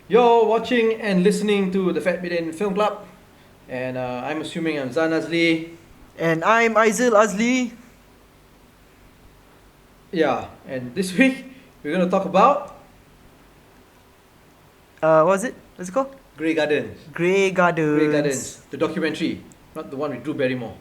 You're watching and listening to the Fat Bidin Film Club, and I'm assuming I'm Zan Azli. And I'm Aizyl Azli. Yeah, and this week we're gonna talk about What's it? What's it called? Grey Gardens. Grey Gardens. Grey Gardens, the documentary, not the one with Drew Barrymore.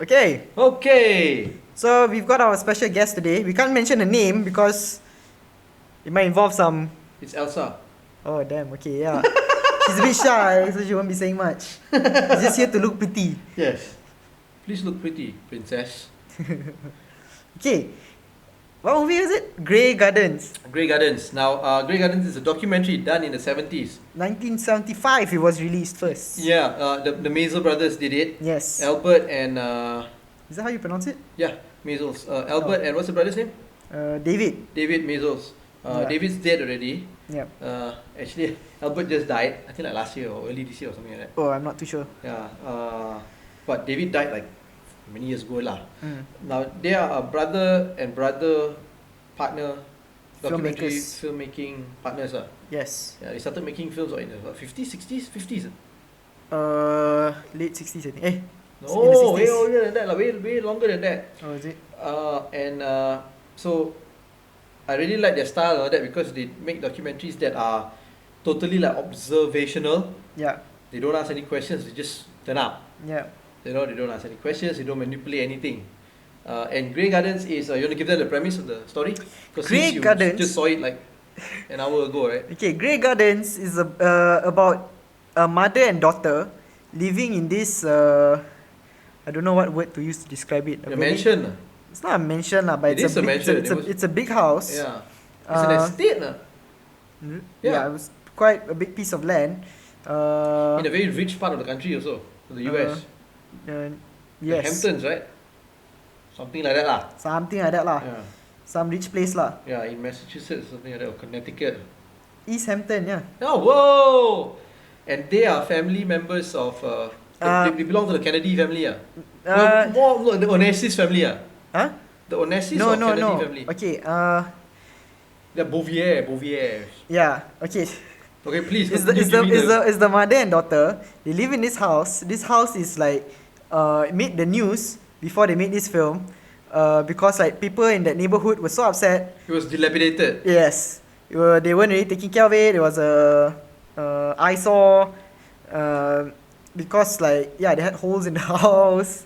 Okay, Okay, so we've got our special guest today. We can't mention the name because it might involve some. it's Elsa. Oh, damn, okay, yeah. She's a bit shy, so she won't be saying much. She's just here to look pretty. Yes. Please look pretty, princess. Okay, what movie is it? Grey Gardens. Grey Gardens. Now, Grey Gardens is a documentary done in the 70s. 1975 it was released first. Yeah, the Maysles Brothers did it. Yes. Albert and Is that how you pronounce it? yeah, Maysles. Albert and what's the brother's name? David. David Maysles. Yeah. David's dead already. Yep. Actually, Albert just died. I think like last year or early this year or something like that. Oh, I'm not too sure. Yeah. But David died like many years ago lah. Mm. Now they are a brother and brother partner documentary Filmmakers. filmmaking partners lah. Yes. Yeah, they started making films in the 50s, 60s, 50s. Late 60s I think. In the No, 60s. way older than that lah. Way longer than that. Oh, is it? So I really like their style and all that because they make documentaries that are totally like observational. Yeah. They don't ask any questions, they just turn up. Yeah. They don't ask any questions, they don't manipulate anything. And Grey Gardens is, you want to give them the premise of the story? Because Grey you Gardens? just saw it like an hour ago, right? Okay, Grey Gardens is about a mother and daughter living in this I don't know what word to use to describe it. A mansion. It's not a mansion lah, but It it's is a mansion. it's a big house. Yeah. It's an estate. Yeah, it was quite a big piece of land. In a very rich part of the country also, the US. The Yes. Hamptons, right? Something like that lah. Something like that lah. Yeah. Some rich place lah. Yeah, in Massachusetts, something like that, or Connecticut. East Hampton, yeah. Oh, whoa! And they are family members of. They belong to the Kennedy family, no, the Onassis family, Huh? The Onassis No, or no, Kennedy no. family. Okay, They're Bouvier. yeah, okay. Okay, please. Is the mother and daughter. They live in this house. This house is like made the news before they made this film. Because like people in that neighborhood were so upset. It was dilapidated. Yes. They weren't really taking care of it. There was a eyesore. Because like they had holes in the house.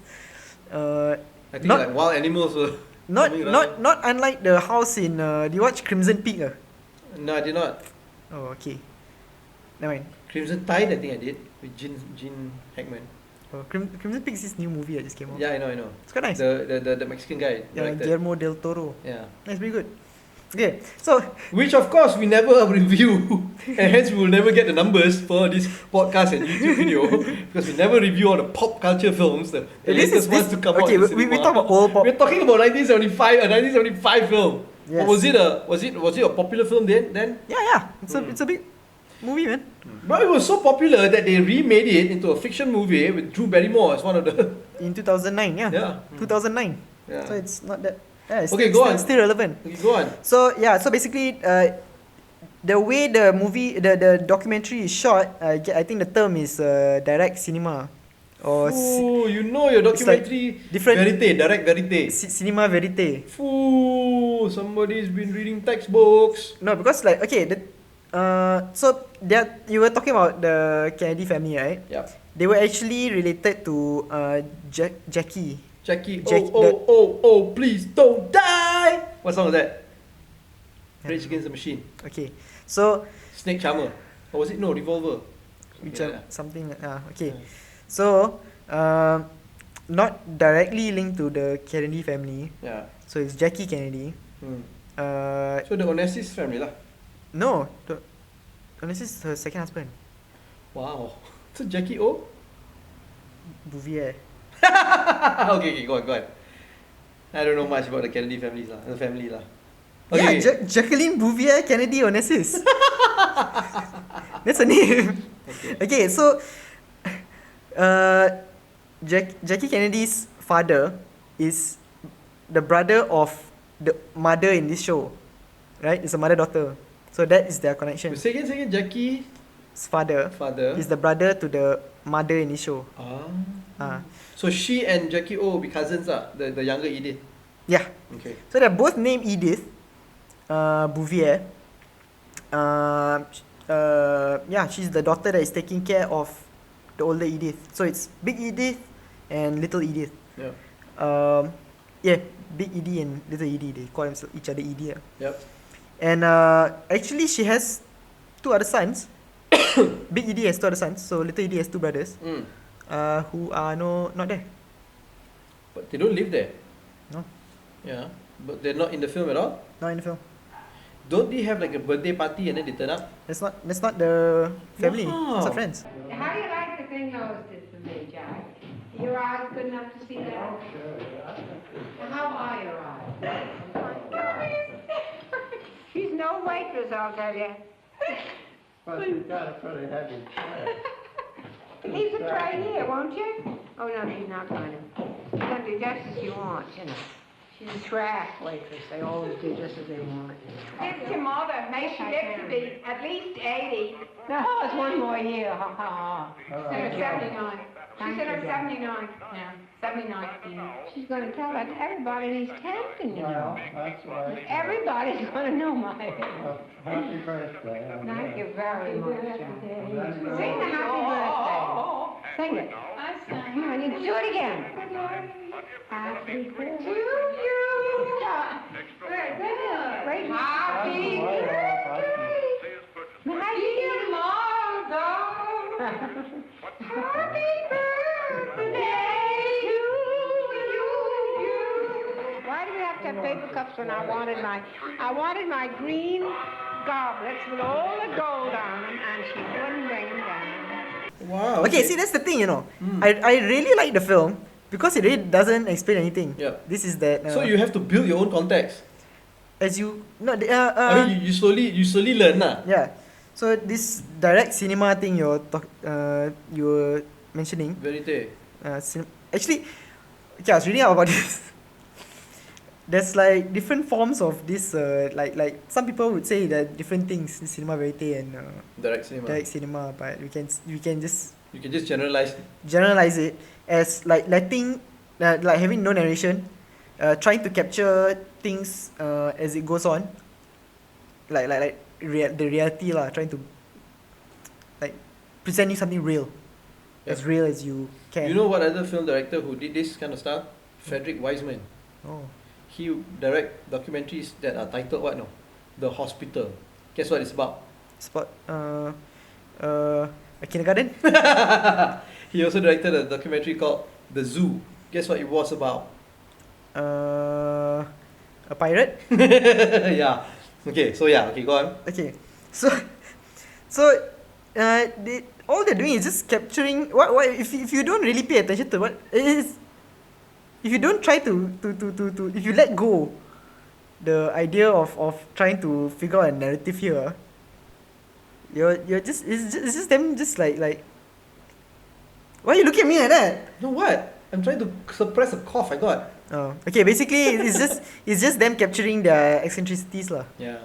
I think like wild animals were. Not roaming around. not unlike the house in do you watch Crimson Peak? No, I did not. Oh, okay. Never mind. Crimson Tide, I think I did with Gene Hackman. Oh, Crimson Peak is this new movie that just came out. Yeah, I know. It's quite nice. The Mexican guy. Yeah, directed. Guillermo del Toro. Yeah. That's pretty good. Okay, so Which of course we never review, and hence we will never get the numbers for this podcast and YouTube video because we never review all the pop culture films, the latest ones to come out. Okay, in the we cinema. talk about old pop. We're talking about 1975, a 1975 film. Yes. Or was it a popular film then? Yeah. It's a big movie, man. But it was so popular that they remade it into a fiction movie with Drew Barrymore as one of the. In 2009, yeah. Yeah. 2009. Yeah. So it's not that. Yeah, it's Okay, still, go on. still relevant. Okay, go on. So so basically, the way the movie, the documentary is shot, I think the term is direct cinema, or Ooh, you know your it's like documentary. different- Direct verite. cinema verite. Ooh, somebody's been reading textbooks. No, because like okay, so you were talking about the Kennedy family, right? Yeah. They were actually related to Jackie. Jackie, Jack- oh, please don't die. What song was that? Rage Against the Machine. Okay, so Snake Charmer. Or was it? No, Revolver. which Yeah. something okay. Yeah. So not directly linked to the Kennedy family. Yeah. So it's Jackie Kennedy. Hmm. So the Onassis family lah. No, this is her second husband, Wow. So Jackie O? Bouvier. Okay, go on. I don't know much about the Kennedy family lah. Yeah, Okay. Jacqueline Bouvier Kennedy Onassis. That's her name. Okay, so Jackie Kennedy's father is the brother of the mother in this show, right? It's a mother-daughter. So that is their connection. Say again, Jackie's Father father. is the brother to the mother in this show. So she and Jackie O will be cousins lah, the younger Edith. Yeah. Okay. So they're both named Edith Bouvier. She's the daughter that is taking care of the older Edith. So it's Big Edith and Little Edith. Yeah. Big Edie and Little Edie. They call each other Edie. Yep. And actually, she has two other sons. Big Edie has two other sons. So Little Edie has two brothers. Who are not there. But they don't live there. No. Yeah. But they're not in the film at all. Not in the film. Don't they have like a birthday party and then they turn up? That's not the family. Wow. It's her friends. How do you like the thing nose did for me, Jack? Your eyes good enough to see that? Oh, sure. How are your eyes? She's no waitress, I'll tell you. Well, she's got a pretty heavy tray. Leave the tray here, won't you? Oh, no, she's not going to. She's going to do just as you want, you know. She's a trash waitress. They always do just as they want. It's your mother. May she live to be at least 80. No, it's one more year. Ha ha ha. She's 79. She's in her 79. Yeah, 79. She's going to tell that to everybody in East Hampton, you know. Well, that's right. Everybody's going to know my Well, happy birthday. Thank you very much, John. Well, Sing the happy birthday. Sing it. Come on, you do it again. Happy birthday to you. Great. Happy birthday. Dear Margo. Happy birthday to you. Why do we have to have paper cups when I wanted my green goblets with all the gold on them, and she wouldn't bring them down. Wow. Okay, see, that's the thing, you know. I really like the film because it really doesn't explain anything. Yeah. This is that. So you have to build your own context. As you no, I mean, you slowly learn lah. yeah. So this direct cinema thing you were mentioning. Verite. Actually, okay, I was reading up about this. There's like different forms of this. Like some people would say that different things. This cinema verite and Direct cinema. but we can just You can just generalize. generalize it as like letting like having no narration, trying to capture things as it goes on, like the reality lah, trying to like present you something real, as real as you can. You know what other film director who did this kind of stuff? Frederick Wiseman. Oh. He direct documentaries that are titled what? No, The Hospital. Guess what it's about? It's about a kindergarten. He also directed a documentary called The Zoo. Guess what it was about? A pirate. Yeah. Okay, go on. Okay, so all they're doing is just capturing what if you don't really pay attention to what it is, if you don't try to if you let go the idea of trying to figure out a narrative here, you're just it's just them just like why are you looking at me like that? No, what? I'm trying to suppress a cough I got. Oh, okay, basically it's just them capturing their eccentricities lah. Yeah.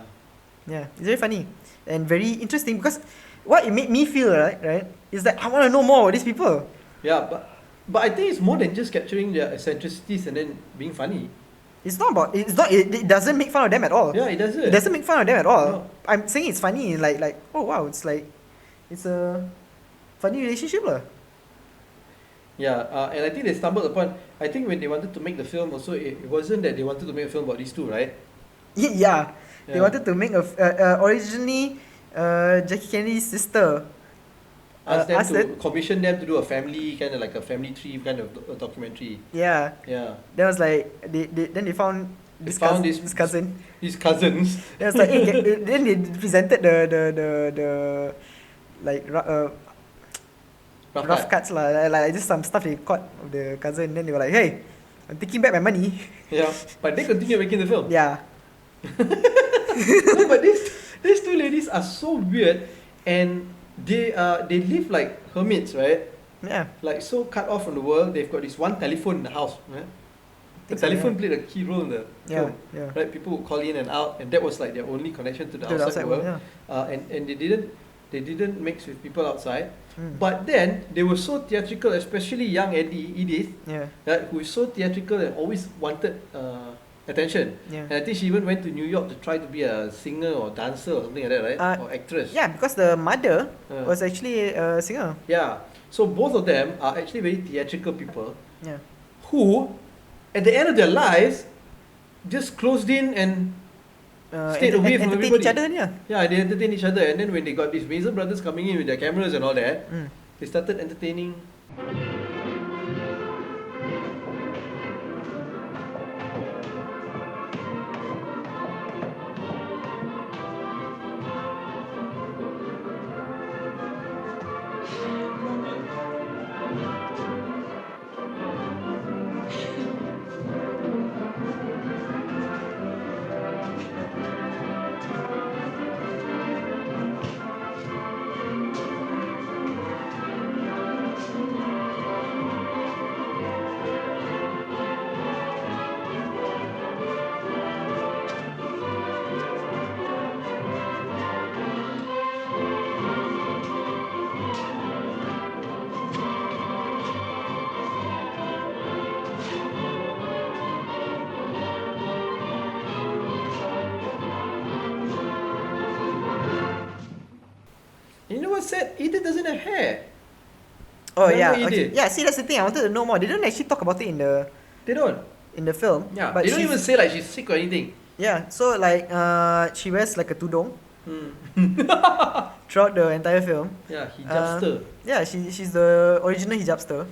Yeah, it's very funny and very interesting because what it made me feel right is that I want to know more about these people. Yeah, but I think it's more than just capturing their eccentricities and then being funny. It doesn't make fun of them at all. Yeah, it doesn't. It doesn't make fun of them at all. No. I'm saying it's funny, like oh wow, it's a funny relationship lah. Yeah, and I think they stumbled upon. I think when they wanted to make the film, also it wasn't that they wanted to make a film about these two, right? Yeah. They wanted to make originally Jackie Kennedy's sister Asked them to commission them to do a family kind of like a family tree kind of documentary. Yeah. Yeah. Then was like they found this cousin. his cousins. Then it's like, then they presented the like rough cuts lah, like just some stuff they caught of the cousin. Then they were like, hey, I'm taking back my money. Yeah, but they continue making the film. Yeah. No, but these two ladies are so weird, and they live like hermits, right? Yeah. Like so cut off from the world. They've got this one telephone in the house, right? The telephone played a key role in the film, right? People would call in and out, and that was like their only connection to the outside world. And they didn't mix with people outside. But then they were so theatrical, especially young Edith, right, who is so theatrical and always wanted attention. And I think she even went to New York to try to be a singer or dancer or something like that, right? Or actress. Yeah, because the mother was actually a singer. Yeah. So both of them are actually very theatrical people. Yeah. Who, at the end of their lives, just closed in and stayed away from everybody. Each other, yeah. Yeah, they entertain each other, and then when they got these Maysles Brothers coming in with their cameras and all that, they started entertaining. You know what's sad? Edith doesn't have hair. Oh Remember yeah, okay. Edith? Yeah. See, that's the thing. I wanted to know more. They don't actually talk about it They don't. in the film. Yeah, but they don't even say like she's sick or anything. Yeah. So like, she wears like a tudung Hmm. throughout the entire film. Yeah, hijabster. Yeah, she's the original hijabster.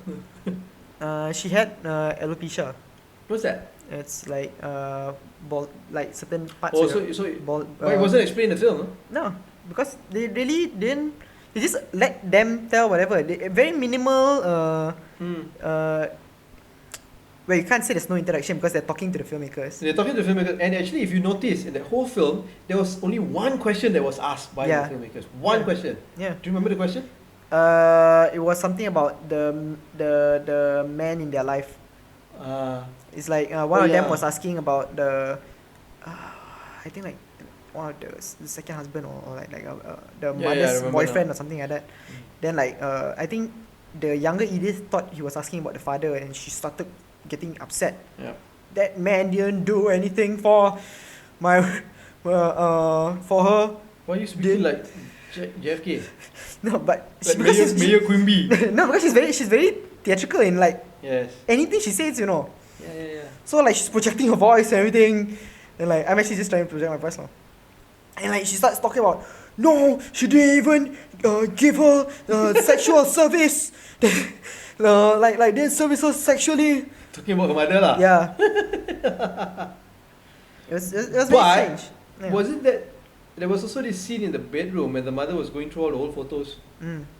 She had alopecia. What's that? It's like bald, like certain parts. Oh, of the so bald. but it wasn't explained in the film, no? No, because they really didn't. They just let them tell whatever. They, very minimal. Well, you can't say there's no interaction because they're talking to the filmmakers. They're talking to the filmmakers, and actually, if you notice, in the whole film, there was only one question that was asked by the filmmakers. One question. Yeah. Do you remember the question? It was something about the man in their life. It's like one of them was asking about the, I think like one of the second husband or like the mother's boyfriend or something like that. Then like I think the younger Edith thought he was asking about the father, and she started getting upset. Yeah. That man didn't do anything for my for her. Why are you speaking like JFK? No, but Like Mayor Quimby. no, because she's very theatrical in like Yes. anything she says, you know. Yeah. So like she's projecting her voice and everything, and like I'm actually just trying to project my voice now. And like she starts talking about, no, she didn't even give her sexual service. Like didn't service her sexually. Talking about her mother lah. Yeah. It was very strange. Yeah. Was it that there was also this scene in the bedroom when the mother was going through all the old photos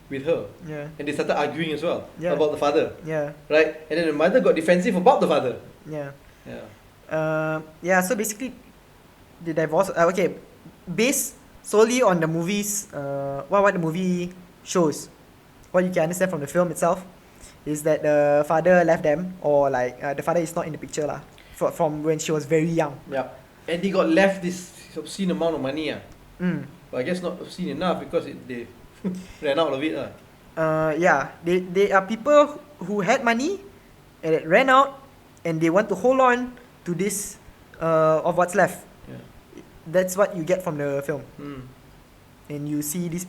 with her, and they started arguing as well about the father, right? And then the mother got defensive about the father. So basically the divorce, okay, based solely on the movies, what the movie shows, what you can understand from the film itself is that the father left them, or like the father is not in the picture lah, from when she was very young. And they got left this obscene amount of money but I guess not obscene enough because they ran out of it they are people who had money and it ran out, and they want to hold on to this of what's left. That's what you get from the film. And you see this,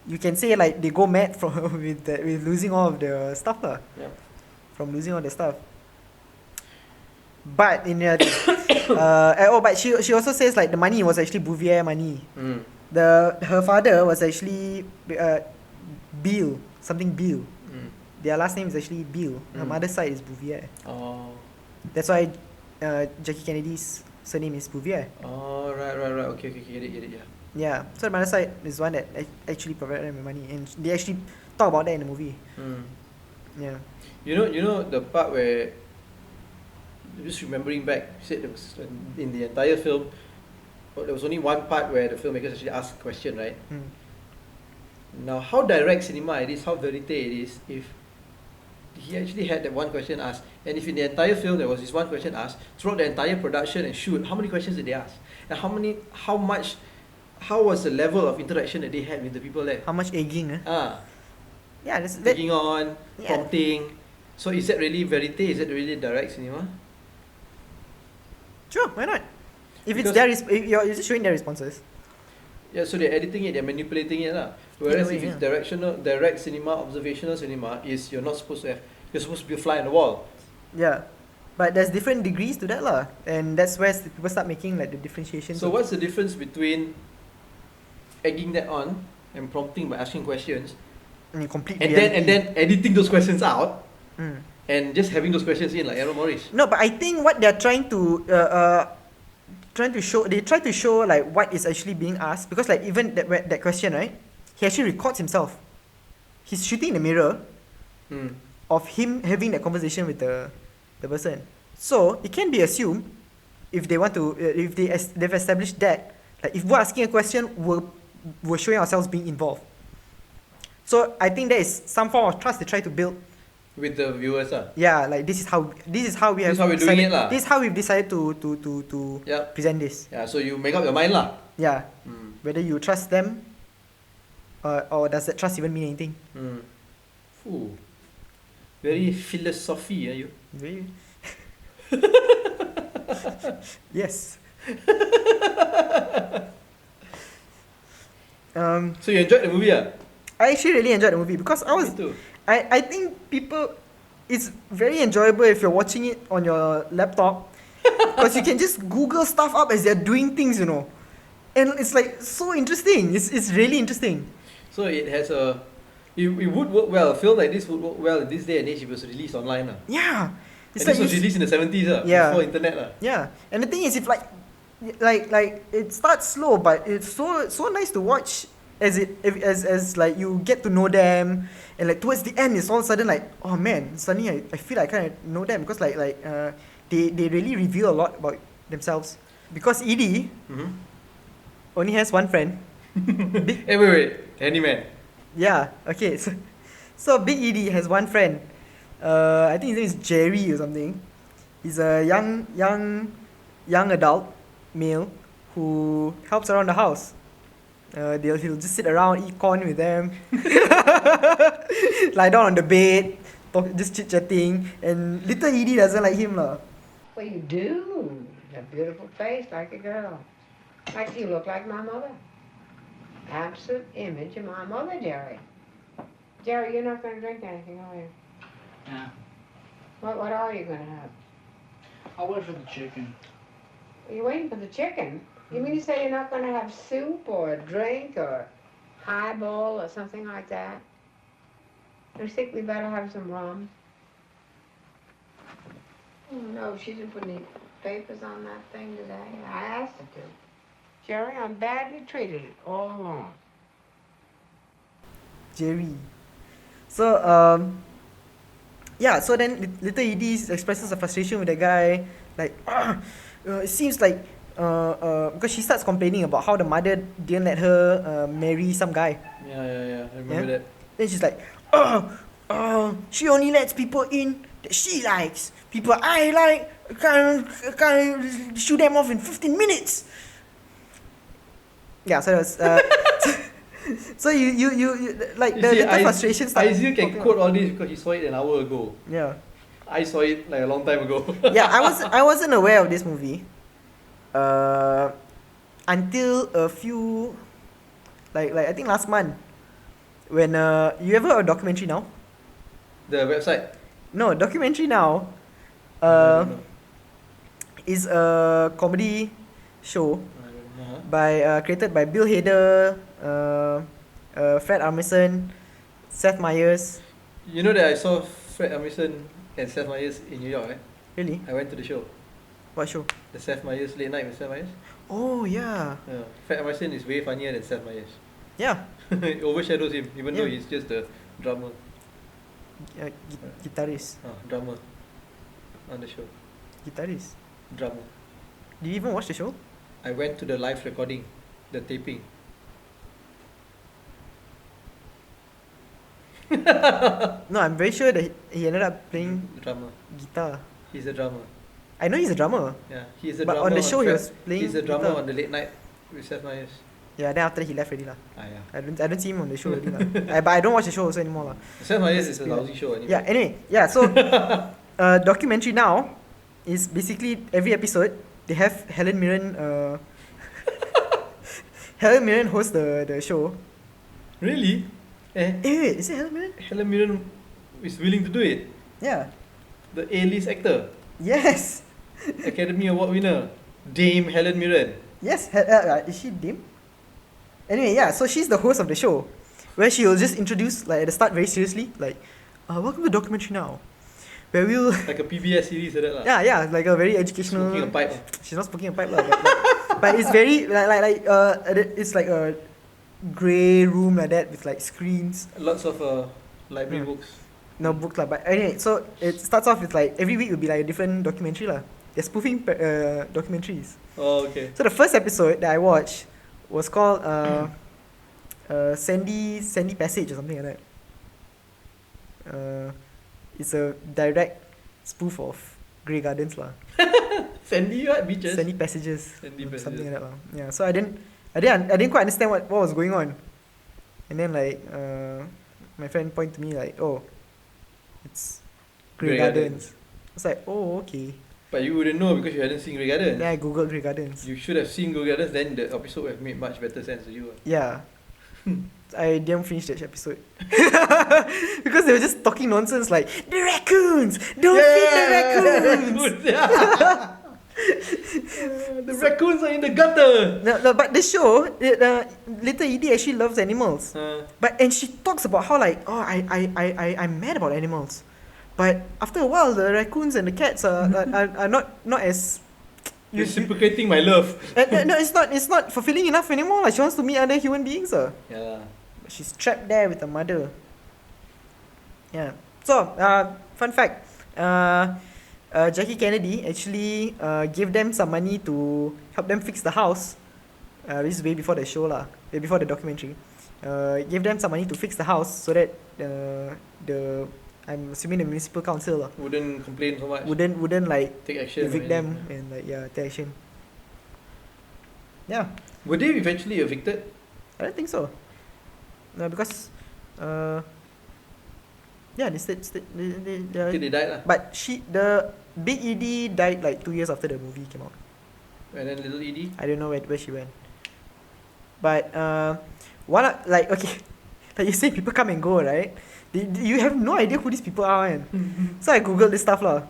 you can say like they go mad from with losing all of the stuff from losing all the stuff. But in but she also says like the money was actually Bouvier money. Her father was actually Beale, something Beale. Their last name is actually Beale. Her mother's side is Bouvier. That's why Jackie Kennedy's surname is Bouvier. Oh, right. Okay, get it, yeah. Yeah, so the mother side is one that actually provided them with money, and they actually talk about that in the movie. Yeah. You know the part where, just remembering back, you said there was in the entire film, there was only one part where the filmmakers actually asked a question, right? Now, how direct cinema it is, how verite it is, if he actually had that one question asked, and if in the entire film there was this one question asked, throughout the entire production and shoot, how many questions did they ask? And how was the level of interaction that they had with the people there? How much egging? Yeah, that's taking on, prompting. So is that really verite? Is that really direct cinema? Sure, why not? If it's their, if you're just showing their responses. Yeah, so they're editing it, they're manipulating it lah. Whereas if it's direct cinema, observational cinema, is you're supposed to be a fly on the wall. Yeah, but there's different degrees to that lah, and that's where people start making like the differentiation. So what's the difference between egging that on and prompting by asking questions, and then editing those questions out, and just having those questions in like Aaron Morris? No, but I think what they're trying to show, they try to show like what is actually being asked, because like even that question, right? He actually records himself. He's shooting in the mirror of him having that conversation with the person. So it can be assumed, if they want to, if they've established that, like if we're asking a question, we're showing ourselves being involved. So I think there is some form of trust they try to build with the viewers. Yeah, like this is how we're doing it lah. This is how we've decided to present this. Yeah, so you make up your mind lah. Yeah. Whether you trust them, or does that trust even mean anything? Ooh. Very philosophy, you. Very. Yes. So you enjoyed the movie, I actually really enjoyed the movie because I think it's very enjoyable if you're watching it on your laptop, because you can just Google stuff up as they're doing things, and it's like so interesting. It's really interesting. So it has it would work well. A film like this would work well in this day and age if it was released online. Yeah. It's like this was released in the 70s, before internet. Yeah. And the thing is, if like it starts slow, but it's so nice to watch as like you get to know them, and like towards the end it's all of a sudden like, oh man, suddenly I feel like I kind of know them, because like they really reveal a lot about themselves, because Edie only has one friend. Hey, wait, Handyman. Yeah, okay, so Big Edie has one friend. I think his name is Jerry or something. He's a young adult male who helps around the house. He'll just sit around, eat corn with them, lie down on the bed, just chit-chatting, and little Edie doesn't like him lah. Well, you do. A beautiful face, like a girl. Like you look like my mother. Absolute image of my mother, Jerry. Jerry, you're not going to drink anything, are you? Yeah. What are you going to have? I'll wait for the chicken. You're waiting for the chicken? You mean to say you're not going to have soup or a drink or highball or something like that? I think we better have some rum. Oh, no, she didn't put any papers on that thing today. I asked her to. Jerry, I'm badly treated all along. Jerry. So, so then little Edie expresses a frustration with the guy. Like, it seems like, because she starts complaining about how the mother didn't let her marry some guy. Yeah, I remember that. Then she's like, she only lets people in that she likes. People I like, can't shoot them off in 15 minutes. Yeah, so it was, so you like the little frustration stuff. Aizyl can quote all this because he saw it an hour ago. Yeah. I saw it like a long time ago. Yeah, I wasn't aware of this movie until a few, like I think last month, when you ever heard of Documentary Now? The website? No, Documentary Now is a comedy show created by Bill Hader, Fred Armisen, Seth Meyers. You know that I saw Fred Armisen and Seth Meyers in New York, Really? I went to the show. What show? The Seth Meyers Late Night with Seth Meyers. Oh yeah. Fat Emerson is way funnier than Seth Meyers. Yeah. It overshadows him, even though he's just the drummer. Guitarist. Drummer on the show. Guitarist. Drummer. Did you even watch the show? I went to the live recording, the taping. No, I'm very sure that he ended up playing Drummer. guitar. He's a drummer. I know he's a drummer. Yeah, he's a But drummer. on the show he Fat- was playing He's a drummer guitar. on the Late Night with Seth Meyers. Yeah, then after that he left already lah. Yeah. I don't see him on the show already lah. But I don't watch the show also anymore lah. Seth Meyers is a lousy show anyway. Yeah, anyway, yeah, so documentary now is basically every episode they have Helen Mirren Helen Mirren hosts the show. Really? Wait, is it Helen Mirren? Helen Mirren is willing to do it. Yeah. The A-list actor, Yes. Academy Award winner, Dame Helen Mirren. Yes. Is she Dame? Anyway, yeah, so she's the host of the show, where she will just introduce, like at the start very seriously, like, welcome to the documentary now, where we'll Like a PBS series like that lah. yeah, like a very educational. Smoking a pipe. She's not smoking a pipe lah, but it's very it's like a grey room like that with like screens. Lots of library books. No book lah, but anyway, so it starts off with like every week will be like a different documentary lah. They're spoofing documentaries. Oh, okay. So the first episode that I watched was called Sandy Passage or something like that. It's a direct spoof of Grey Gardens lah. Sandy what? Beaches? Sandy Passages. Sandy Passages. Something like that lah. Yeah. So I didn't quite understand what was going on, and then like my friend pointed to me like, oh, it's Grey Gardens. I was like, oh, okay. But you wouldn't know because you hadn't seen Grey Gardens. Then I googled Grey Gardens. You should have seen Grey Gardens, then the episode would have made much better sense to you. Yeah. I didn't finish that episode. Because they were just talking nonsense like, the raccoons! Don't feed the raccoons! The raccoons are in the gutter! No, but the show, Little Edie actually loves animals. And she talks about how like, oh, I'm mad about animals. But after a while, the raccoons and the cats are not as reciprocating my love. No, it's not fulfilling enough anymore. Like she wants to meet other human beings. Yeah. But she's trapped there with her mother. Yeah. So, fun fact. Jackie Kennedy actually gave them some money to help them fix the house. This is way before the show lah. Way before the documentary. Gave them some money to fix the house so that I'm assuming the municipal council wouldn't complain so much. Wouldn't like take action. Evict them and like take action. Yeah. Were they eventually evicted? I don't think so. No, because yeah, they died lah. But the Big Edie died like 2 years after the movie came out. And then Little Edie? I don't know where she went. But like you say people come and go, right? You have no idea who these people are, man. So I googled this stuff lah.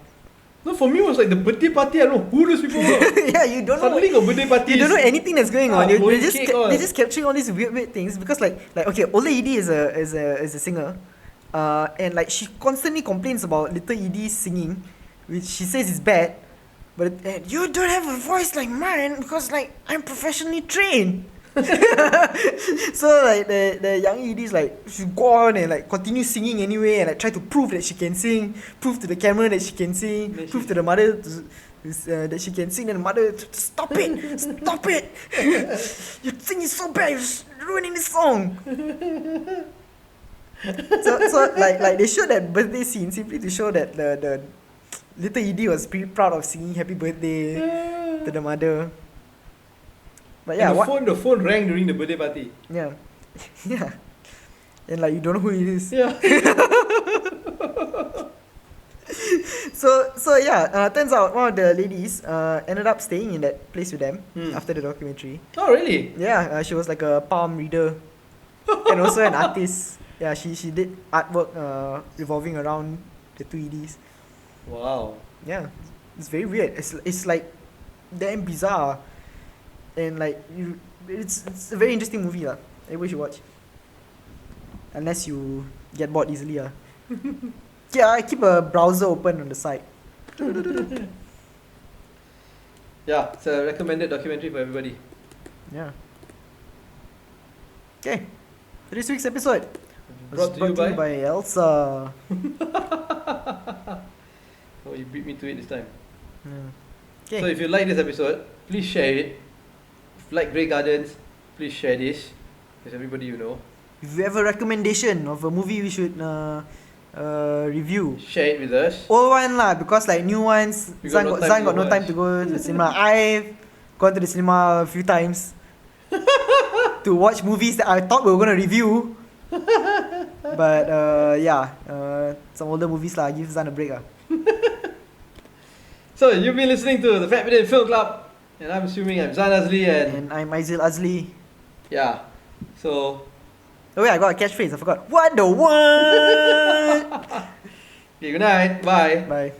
No, for me it was like the birthday party. I don't know who those people were. Yeah, you don't Suddenly know. got birthday parties. You don't know anything that's going on. They're just capturing all these weird things because like okay, Ola Edie is a singer, and like she constantly complains about Little Edie's singing, which she says is bad. But you don't have a voice like mine because like I'm professionally trained. So like the young Edie's like she go on and like continue singing anyway and like try to prove that she can sing, prove to the camera that she can sing, prove to the mother that she can sing, and the mother stop it, your singing is so bad, you're ruining this song. so like they showed that birthday scene simply to show that the Little Edie was pretty proud of singing happy birthday to the mother. But yeah, and the phone rang during the birthday party. Yeah. Yeah. And like you don't know who it is. Yeah. So yeah, turns out one of the ladies ended up staying in that place with them after the documentary. Oh really? Yeah, she was like a palm reader and also an artist. Yeah, she did artwork revolving around the two Edis. Wow. Yeah, it's very weird. It's like damn bizarre. And like it's a very interesting movie lah. Everybody should watch. Unless you get bored easily lah. Yeah, I keep a browser open on the side. Yeah, it's a recommended documentary for everybody. Yeah. Okay. This week's episode was Brought to you by Elsa. Oh, you beat me to it this time. Okay. So if you like this episode, please share it. If you like Grey Gardens, please share this with everybody you know. If you have a recommendation of a movie we should review, Share it with us. old one lah, because like new ones, We Zan got no time Zan to got no watch. time to go to the cinema. I've gone to the cinema a few times to watch movies that I thought we were gonna review. But some older movies lah. Give Zan a break ah. So you've been listening to the Fat Bidin Film Club, and I'm assuming I'm Zan and Aizyl, And I'm Maysles. yeah. So Oh wait, I got a catchphrase. I forgot. What the what? okay, good night. Bye. Bye.